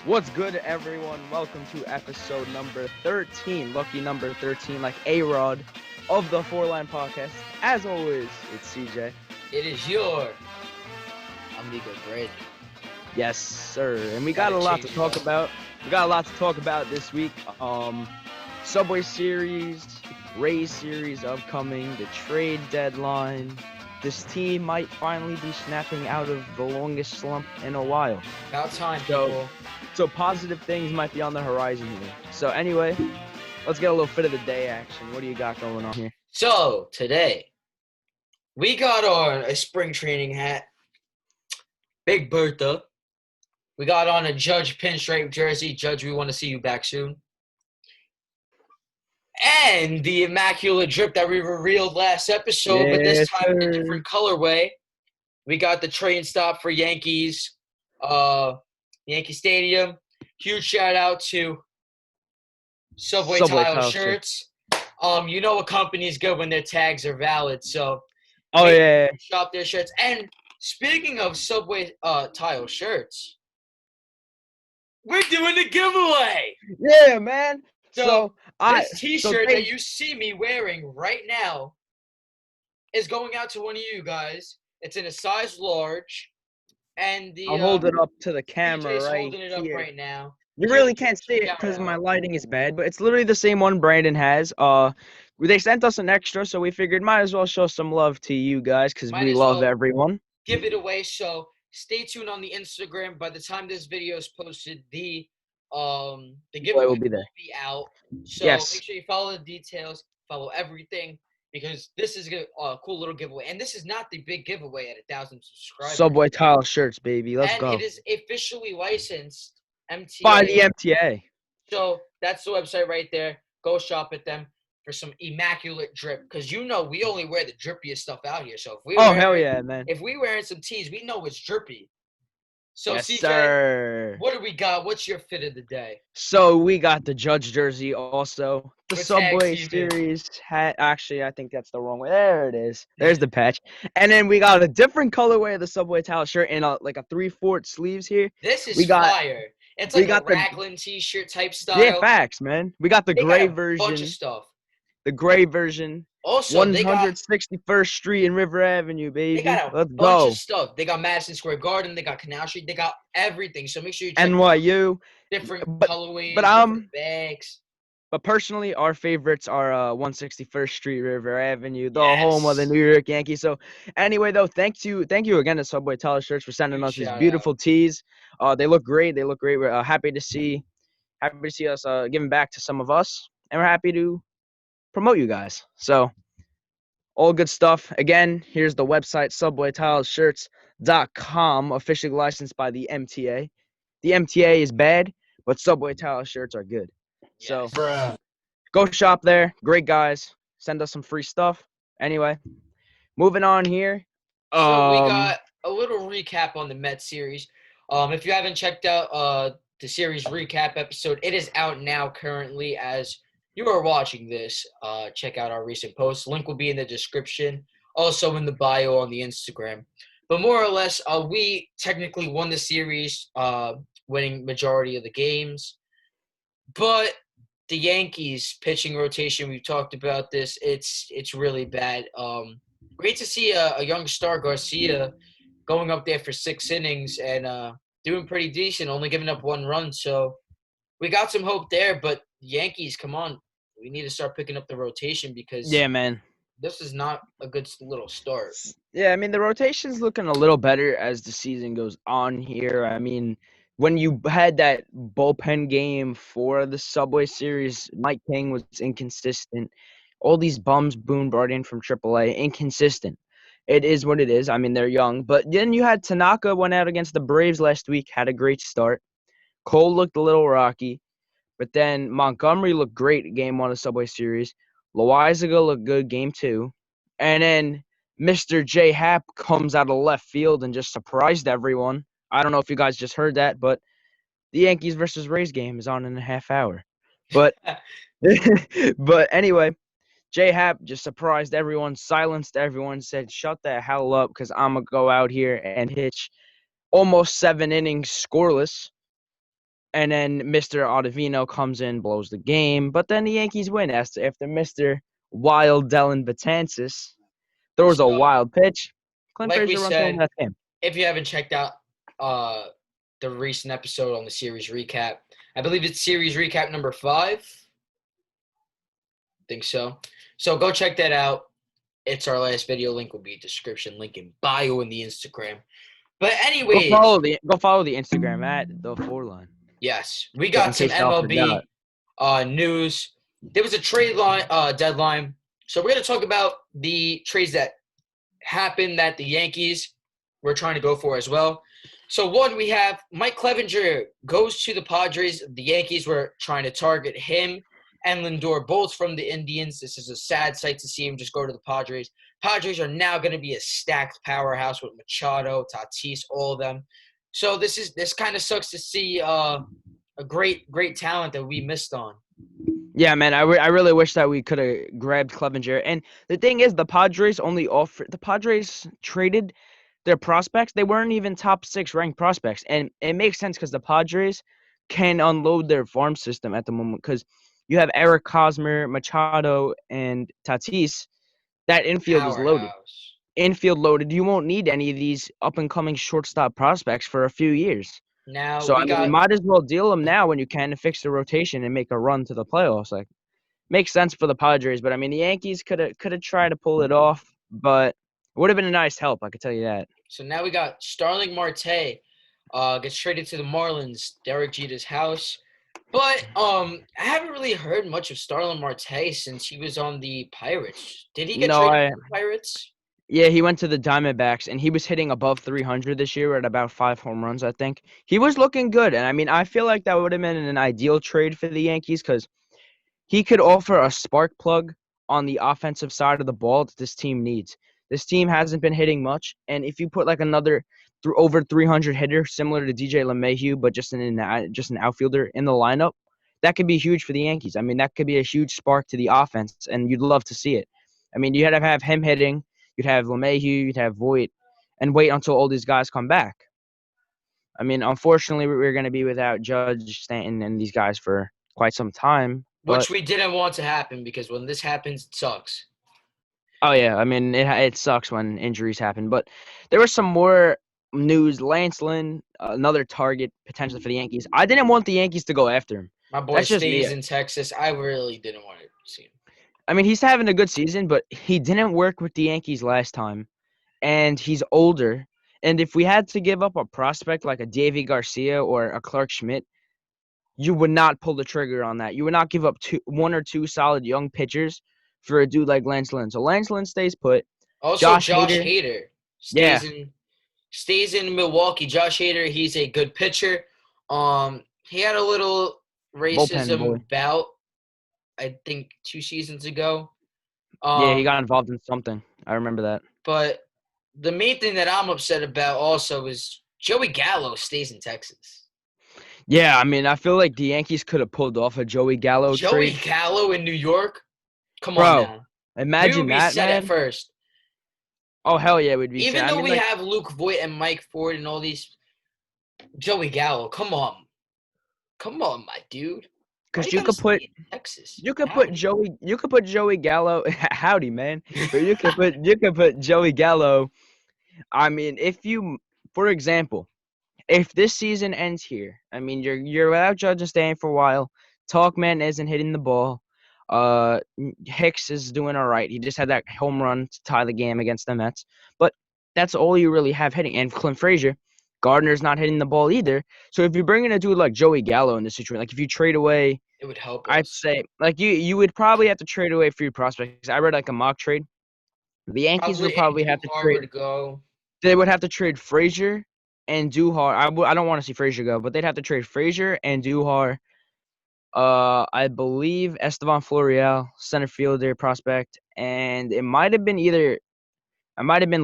What's good, everyone? Welcome to episode number 13, lucky number 13, like A-Rod of the 4-Line Podcast. As always, it's CJ. It is your amigo Brady. Yes, sir. And we got a lot to talk about. This week. Subway Series, Rays Series upcoming, the trade deadline. This team might finally be snapping out of the longest slump in a while. About time, people. So positive things might be on the horizon here. So anyway, let's get a little fit of the day action. What do you got going on here? So, today, we got on a spring training hat. Big Bertha. We got on a Judge pinstripe jersey. Judge, we want to see you back soon. And the immaculate drip that we revealed last episode, but this time in a different colorway. We got the train stop for Yankees. Yankee Stadium. Huge shout out to Subway Tile shirts. You know a company is good when their tags are valid, so shop their shirts. And speaking of Subway Tile shirts, we're doing a giveaway. Yeah, man. So this T-shirt that you see me wearing right now is going out to one of you guys. It's in a size large. And I'll hold it up to the camera DJ's right holding it up here. right now. You really can't see it because my lighting is bad, but it's literally the same one Brandon has. They sent us an extra, so we figured might as well show some love to you guys because we love everyone. Give it away, so stay tuned on the Instagram. By the time this video is posted, the giveaway will be out. So make sure you follow the details, follow everything. Because this is a cool little giveaway. And this is not the big giveaway at 1,000 subscribers. Subway Tile shirts, baby. Let's go. And it is officially licensed MTA. By the MTA. So that's the website right there. Go shop at them for some immaculate drip. Because you know we only wear the drippiest stuff out here. So if hell yeah, man. If we wearing some tees, we know it's drippy. So yes, CJ, sir. What do we got? What's your fit of the day? So we got the Judge jersey also. The Subway Series hat. Actually, I think that's the wrong way. There it is. There's the patch. And then we got a different colorway of the Subway Tile shirt and like a 3/4 sleeves here. This is fire. It's like a Raglan t-shirt type style. Yeah, facts, man. We got the gray version. Bunch of stuff. The gray version. Also, 161st Street and River Avenue, baby. They got a bunch of stuff. They got Madison Square Garden. They got Canal Street. They got everything. So make sure you check NYU. Different colorways, different bags. But personally, our favorites are 161st Street, River Avenue, the home of the New York Yankees. So anyway, though, thank you again to Subway Tile shirts for sending us these beautiful tees. They look great. We're happy to see us giving back to some of us, and we're happy to promote you guys. So all good stuff. Again, here's the website, subwaytileshirts.com, officially licensed by the MTA. The MTA is bad, but Subway Tile shirts are good. So go shop there. Great guys. Send us some free stuff. Anyway, moving on here. So we got a little recap on the Mets series. If you haven't checked out the series recap episode, it is out now currently as you are watching this. Check out our recent posts. Link will be in the description. Also in the bio on the Instagram. But more or less, we technically won the series, winning majority of the games. But the Yankees pitching rotation, we've talked about this. It's really bad. Great to see a young star, Garcia, going up there for 6 innings and doing pretty decent, only giving up 1 run. So we got some hope there. But Yankees, come on. We need to start picking up the rotation because this is not a good little start. Yeah, I mean, the rotation's looking a little better as the season goes on here. I mean, when you had that bullpen game for the Subway Series, Mike King was inconsistent. All these bums Boone brought in from AAA, inconsistent. It is what it is. I mean, they're young. But then you had Tanaka went out against the Braves last week, had a great start. Cole looked a little rocky. But then Montgomery looked great game 1 of the Subway Series. Loaizaga looked good game 2. And then Mr. J. Happ comes out of left field and just surprised everyone. I don't know if you guys just heard that, but the Yankees versus Rays game is on in a half hour. But anyway, J. Happ just surprised everyone, silenced everyone, said, shut the hell up because I'm going to go out here and pitch almost 7 innings scoreless. And then Mr. Ottavino comes in, blows the game. But then the Yankees win after Mr. Wild Dylan Betances throws a So, wild pitch. Clint like we Frazier runs home said, that game. if you haven't checked out uh, the recent episode on the series recap, I believe it's series recap number 5. I think so. So go check that out. It's our last video. Link will be in description. Link in bio in the Instagram. But anyways, Go follow the Instagram at The4Line. yes, we So got in some case y'all forgot. MLB news. There was a trade deadline. So we're going to talk about the trades that happened that the Yankees were trying to go for as well. So one, we have Mike Clevenger goes to the Padres. The Yankees were trying to target him and Lindor, both from the Indians. This is a sad sight to see him just go to the Padres. Padres are now going to be a stacked powerhouse with Machado, Tatis, all of them. So this kind of sucks to see a great talent that we missed on. Yeah, man, I really wish that we could have grabbed Clevenger. And the thing is, the Padres traded their prospects. They weren't even top 6 ranked prospects. And it makes sense because the Padres can unload their farm system at the moment because you have Eric Hosmer, Machado, and Tatis. That infield is loaded. Powerhouse. Infield loaded. You won't need any of these up-and-coming shortstop prospects for a few years. Now So, we I mean, you got might as well deal them now when you can to fix the rotation and make a run to the playoffs. Like, makes sense for the Padres, but I mean, the Yankees could have tried to pull it off, but it would have been a nice help, I could tell you that. So now we got Starling Marte gets traded to the Marlins, Derek Jeter's house. But I haven't really heard much of Starling Marte since he was on the Pirates. Did he get traded to the Pirates? Yeah, he went to the Diamondbacks, and he was hitting above 300 this year at about 5 home runs, I think. He was looking good, and I mean, I feel like that would have been an ideal trade for the Yankees because he could offer a spark plug on the offensive side of the ball that this team needs. This team hasn't been hitting much, and if you put like another over 300 hitter similar to DJ LeMahieu, but just an outfielder in the lineup, that could be huge for the Yankees. I mean, that could be a huge spark to the offense, and you'd love to see it. I mean, you had to have him hitting, you'd have LeMahieu, you'd have Voit, and wait until all these guys come back. I mean, unfortunately, we're going to be without Judge, Stanton, and these guys for quite some time. Which we didn't want to happen because when this happens, it sucks. Oh, yeah. I mean, it sucks when injuries happen. But there was some more news. Lance Lynn, another target potentially for the Yankees. I didn't want the Yankees to go after him. My boy stays in Texas. I really didn't want to see him. I mean, he's having a good season, but he didn't work with the Yankees last time. And he's older. And if we had to give up a prospect like a Davy Garcia or a Clark Schmidt, you would not pull the trigger on that. You would not give up 1 or 2 solid young pitchers for a dude like Lance Lynn. So Lance Lynn stays put. Also, Josh Hader stays in Milwaukee. Josh Hader, he's a good pitcher. He had a little racism bout, I think 2 seasons ago. Yeah, he got involved in something. I remember that. But the main thing that I'm upset about also is Joey Gallo stays in Texas. Yeah, I mean, I feel like the Yankees could have pulled off a Joey Gallo trade. Joey Gallo in New York? Come on now. Imagine we would be that, set man. at first. Oh, hell yeah, we'd be Even though we have Luke Voit and Mike Ford and all these, Joey Gallo, come on. Come on, my dude. Because you could put Texas. You could put Joey Gallo howdy, man. But you could put Joey Gallo. I mean, for example, if this season ends here, I mean, you're without Judge and Stanton for a while. Talkman isn't hitting the ball. Hicks is doing all right. He just had that home run to tie the game against the Mets. But that's all you really have hitting. And Clint Frazier, Gardner's not hitting the ball either. So if you bring in a dude like Joey Gallo in this situation, like if you trade away, it would help. I'd say like you would probably have to trade away free prospects. I read like a mock trade. The Yankees would probably have to trade. They would have to trade Frazier and Duhar. I don't want to see Frazier go, but they'd have to trade Frazier and Duhar. I believe Estevan Florial, center fielder prospect, and it might have been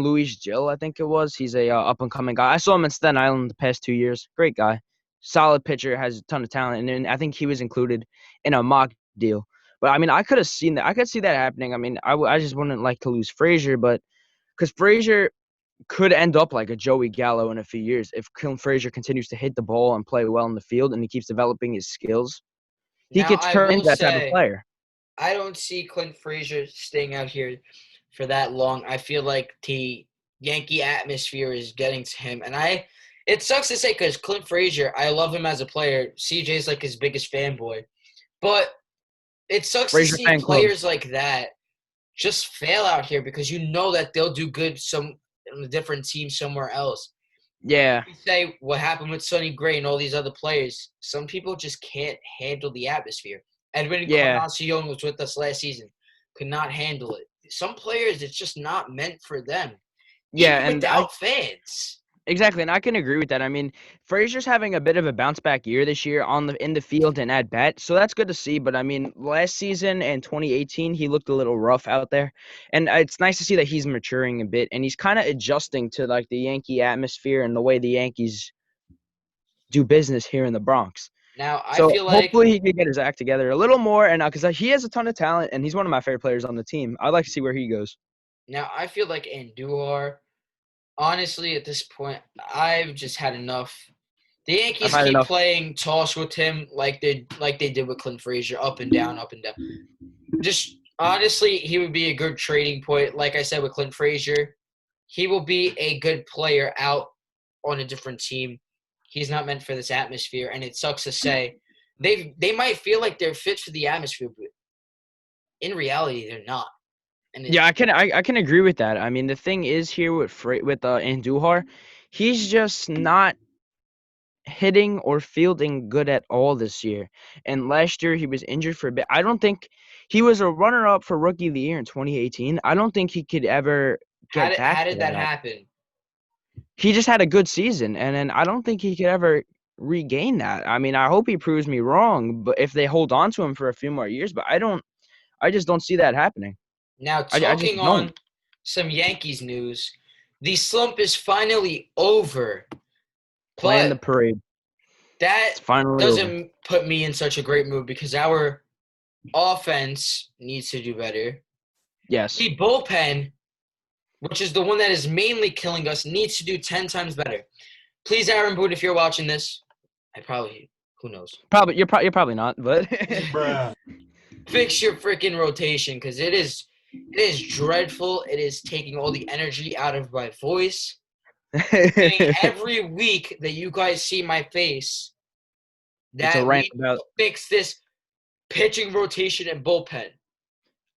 Luis Gil, I think it was. He's a up-and-coming guy. I saw him in Staten Island the past 2 years. Great guy. Solid pitcher, has a ton of talent, and I think he was included in a mock deal. But, I mean, I could have seen that. I could see that happening. I mean, I just wouldn't like to lose Frazier, but because Frazier, could end up like a Joey Gallo in a few years if Clint Frazier continues to hit the ball and play well in the field and he keeps developing his skills. He Now, could I turn will into that type of say, player. I don't see Clint Frazier staying out here for that long. I feel like the Yankee atmosphere is getting to him. And it sucks to say because Clint Frazier, I love him as a player. CJ's like his biggest fanboy. But it sucks to Frazier see fan club. players like that just fail out here because you know that they'll do good on a different team somewhere else. Yeah. You say what happened with Sonny Gray and all these other players. Some people just can't handle the atmosphere. Edwin Yeah. Encarnacion was with us last season. Could not handle it. Some players, it's just not meant for them, Yeah, even without fans. exactly, and I can agree with that. I mean, Frazier's having a bit of a bounce back year this year in the field and at bat, so that's good to see. But I mean, last season and 2018, he looked a little rough out there, and it's nice to see that he's maturing a bit and he's kind of adjusting to like the Yankee atmosphere and the way the Yankees do business here in the Bronx. Now, I So feel like hopefully he can get his act together a little more, and because he has a ton of talent and he's one of my favorite players on the team, I'd like to see where he goes. Andujar, honestly, at this point, I've just had enough. The I've Yankees had keep enough. playing toss with him like they did with Clint Frazier, up and down, up and down. Just honestly, he would be a good trading point. Like I said with Clint Frazier, he will be a good player out on a different team. He's not meant for this atmosphere, and it sucks to say. They might feel like they're fit for the atmosphere, but in reality, they're not. And Yeah, I can agree with that. I mean, the thing is here with Andujar, he's just not hitting or fielding good at all this year. And last year he was injured for a bit. I don't think he was a runner up for Rookie of the Year in 2018. I don't think he could ever get back how to did that that. happen? He just had a good season, and then I don't think he could ever regain that. I mean, I hope he proves me wrong, but if they hold on to him for a few more years, but I just don't see that happening. Now, I just talking don't. on some Yankees news, the slump is finally over, Plan the but parade. that It's finally over. doesn't put me in such a great mood because our offense needs to do better. Yes. The bullpen, which is the one that is mainly killing us, needs to do 10 times better. Please, Aaron Boone, if you're watching this, who knows? You're probably not, but Bruh. Fix your freaking rotation because it is dreadful. It is taking all the energy out of my voice. Every week that you guys see my face, it's a that rant we about. fix this pitching rotation and bullpen.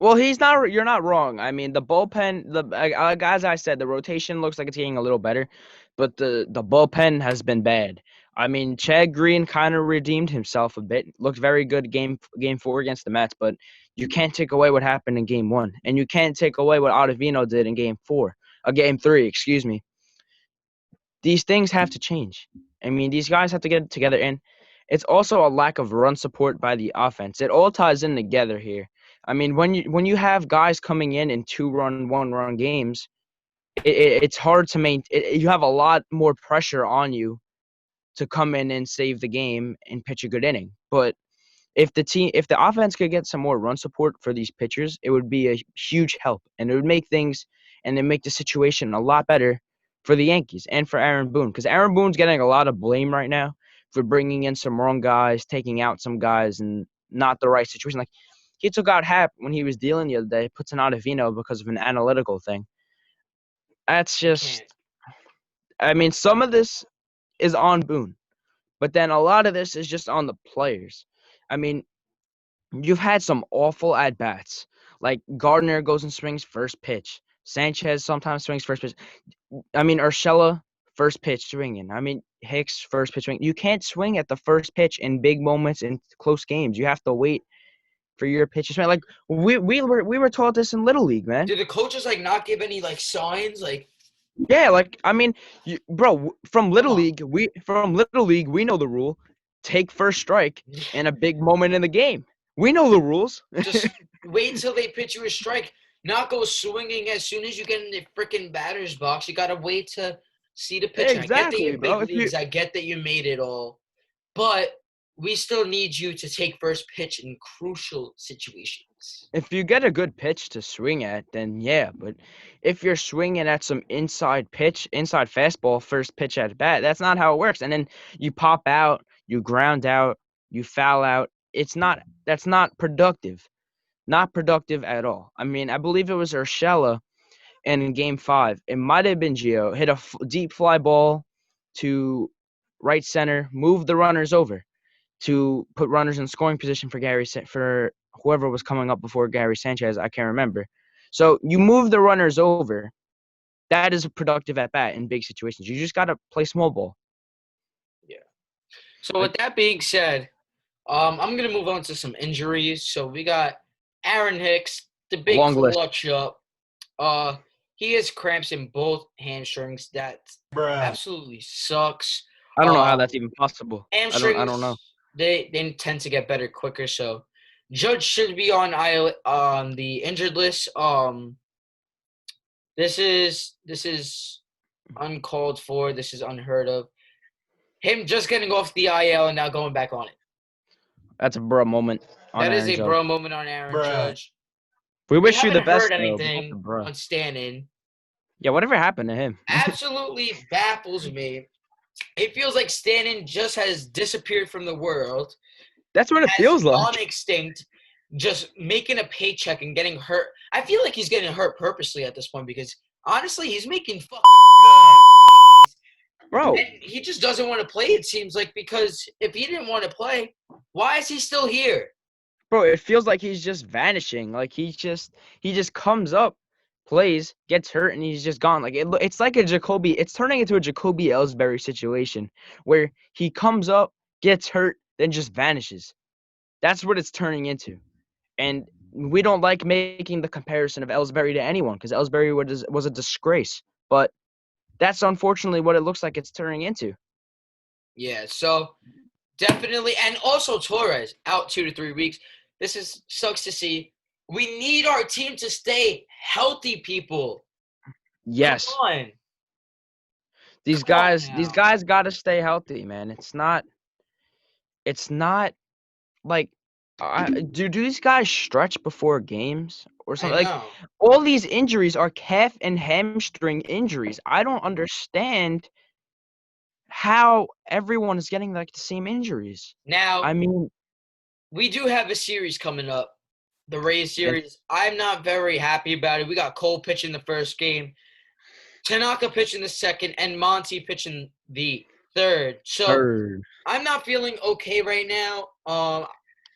Well, you're not wrong. I mean, the bullpen, as I said, the rotation looks like it's getting a little better, but the bullpen has been bad. I mean, Chad Green kind of redeemed himself a bit. Looked very good game 4 against the Mets, but you can't take away what happened in game 1, and you can't take away what Ottavino did in game 3, excuse me. These things have to change. I mean, these guys have to get it together, and it's also a lack of run support by the offense. It all ties in together here. I mean, when you have guys coming in 2-run, 1-run games, it's hard to maintain. You have a lot more pressure on you to come in and save the game and pitch a good inning. But if the offense could get some more run support for these pitchers, it would be a huge help, and it would make things and then make the situation a lot better for the Yankees and for Aaron Boone, because Aaron Boone's getting a lot of blame right now for bringing in some wrong guys, taking out some guys, and not the right situation. Like he took out Hap when he was dealing the other day, puts in Ottavino because of an analytical thing. That's You just, can't. I mean, some of this is on Boone, but then a lot of this is just on the players. I mean, you've had some awful at bats. Like Gardner goes and swings first pitch. Sanchez sometimes swings first pitch. I mean, Urshela first pitch swinging. I mean, Hicks first pitch swinging. You can't swing at the first pitch in big moments in close games. You have to wait for your pitch to swing. Like we were taught this in Little League, man. Did the coaches not give any signs Yeah, like I mean, from come Little on? League, we know the rule. Take first strike in a big moment in the game. We know the rules. Just wait till they pitch you a strike. Not go swinging as soon as you get in the freaking batter's box. You gotta wait to see the pitch. I get that Exactly, you're big bro. If you leagues. I get that you made it all, but we still need you to take first pitch in crucial situations. If you get a good pitch to swing at, then yeah. But if you're swinging at some inside fastball, first pitch at bat, that's not how it works. And then you pop out, you ground out, you foul out. That's not productive. Not productive at all. I mean, I believe it was Urshela, and in Game 5, it might have been Gio, hit a deep fly ball to right center, move the runners over to put runners in scoring position for whoever was coming up before Gary Sanchez. I can't remember. So you move the runners over. That is a productive at bat in big situations. You just got to play small ball. Yeah. So with that being said, I'm gonna move on to some injuries. So we got Aaron Hicks, the big clutch up. He has cramps in both hamstrings. That absolutely sucks. I don't know how that's even possible. Hamstrings, I don't know. They tend to get better quicker. So Judge should be on the injured list. This is uncalled for. This is unheard of. Him just getting off the IL and now going back on it. That's a bro moment. That is a bro moment on Aaron Judge. We wish you the best. Heard anything on Stanton. Yeah, whatever happened to him? Absolutely baffles me. It feels like Stanton just has disappeared from the world. That's what it feels like. Gone extinct, just making a paycheck and getting hurt. I feel like he's getting hurt purposely at this point because honestly, he's making fucking bro. And he just doesn't want to play. It seems like because if he didn't want to play, why is he still here? Bro, it feels like he's just vanishing. Like he just comes up, plays, gets hurt, and he's just gone. Like it's like it's turning into a Jacoby Ellsbury situation where he comes up, gets hurt, then just vanishes. That's what it's turning into. And we don't like making the comparison of Ellsbury to anyone because Ellsbury was a disgrace. But that's unfortunately what it looks like it's turning into. Yeah, so definitely. And also Torres out 2 to 3 weeks. This sucks to see. We need our team to stay healthy, people. Yes. Come on. These guys got to stay healthy, man. It's not like do these guys stretch before games or something? Like all these injuries are calf and hamstring injuries. I don't understand how everyone is getting like the same injuries. Now, I mean, we do have a series coming up, the Rays series. I'm not very happy about it. We got Cole pitching the first game, Tanaka pitching the second, and Monty pitching the third. So I'm not feeling okay right now.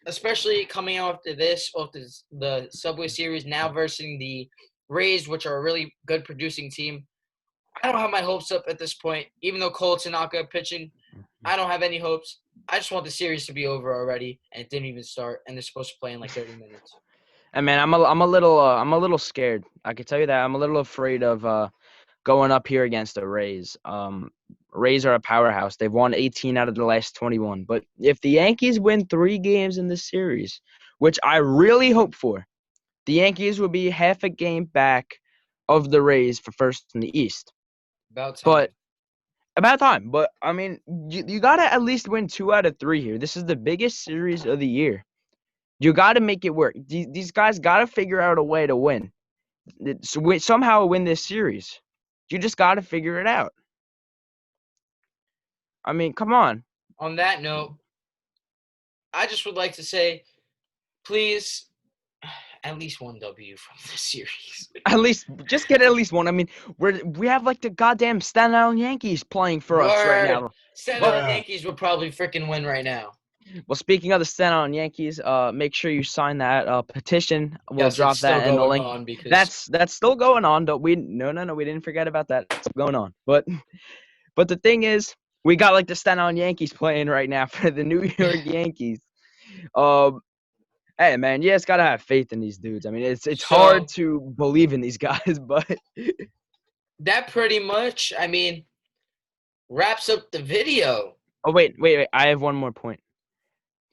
Especially coming off the Subway Series now versus the Rays, which are a really good producing team. I don't have my hopes up at this point. Even though Cole Tanaka pitching, I don't have any hopes. I just want the series to be over already, and it didn't even start, and they're supposed to play in like 30 minutes. And man, I'm a little scared. I can tell you that I'm a little afraid of going up here against the Rays. Rays are a powerhouse. They've won 18 out of the last 21. But if the Yankees win 3 games in this series, which I really hope for, the Yankees will be half a game back of the Rays for first in the East. About time. But I mean, you got to at least win 2 out of 3 here. This is the biggest series of the year. You got to make it work. These guys got to figure out a way to win. Somehow win this series. You just got to figure it out. I mean, come on. On that note, I just would like to say, please, at least one W from this series. At least, just get at least one. I mean, we have like the goddamn Staten Island Yankees playing for us right now. Staten Island Yankees would probably freaking win right now. Well, speaking of the Staten Island Yankees, make sure you sign that petition. We'll drop that in the link. That's still going on. No, we didn't forget about that. It's going on. But the thing is, we got like the Staten Island Yankees playing right now for the New York Yankees. Hey man, you just gotta have faith in these dudes. I mean, it's hard to believe in these guys, but that pretty much, I mean, wraps up the video. Oh wait! I have one more point.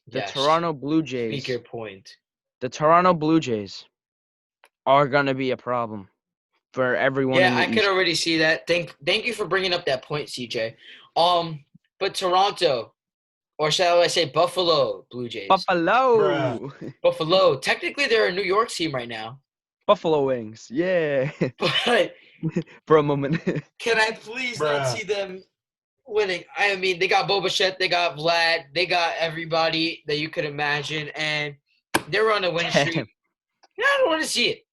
The Toronto Blue Jays. Speak your point. The Toronto Blue Jays are gonna be a problem for everyone. Yeah, I could already see that. Thank you for bringing up that point, CJ. But Toronto, Or shall I say Buffalo Blue Jays? Buffalo. Buffalo. Technically, they're a New York team right now. Buffalo Wings. Yeah. But for a moment. Can I please not see them winning? I mean, they got Boba Fett, they got Vlad, they got everybody that you could imagine, and they're on a winning streak. I don't want to see it.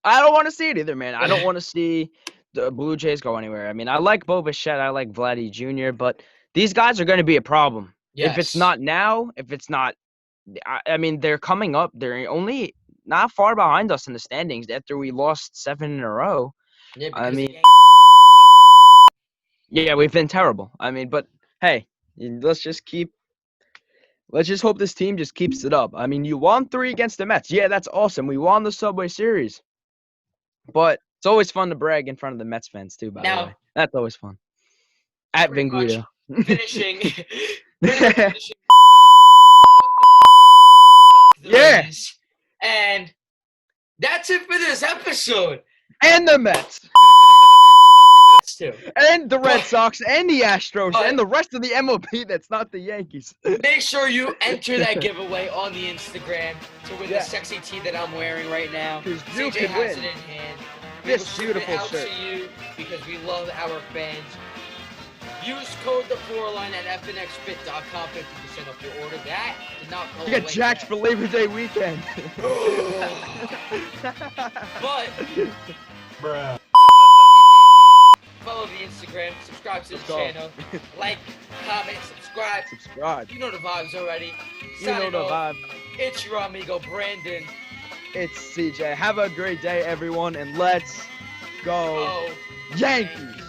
I don't want to see it either, man. I don't want to see the Blue Jays go anywhere. I mean, I like Boba Fett, I like Vladdy Jr., but these guys are going to be a problem. Yes. If it's not now, if it's not, I mean, they're coming up. They're only not far behind us in the standings after we lost 7 in a row. Yeah, I mean, yeah, we've been terrible. I mean, but hey, let's just hope this team just keeps it up. I mean, you won 3 against the Mets. Yeah, that's awesome. We won the Subway Series. But it's always fun to brag in front of the Mets fans, too, by the way. That's always fun. At Vinguido. Finishing. Yeah. And that's it for this episode. And the Mets. Too. And the Red Sox and the Astros and the rest of the MLB that's not the Yankees. Make sure you enter that giveaway on the Instagram to win the sexy tee that I'm wearing right now. Because you CJ could has win it in hand. this beautiful shirt. To you because we love our fans. Use code The4Line at fnxfit.com, 50% off your order. That did not go away. You get jacked for Labor Day weekend. But bruh. Follow the Instagram, subscribe to the channel, like, comment, subscribe. You know the vibes already. You know the vibe. It's your amigo Brandon. It's CJ. Have a great day, everyone, and let's go Yankees.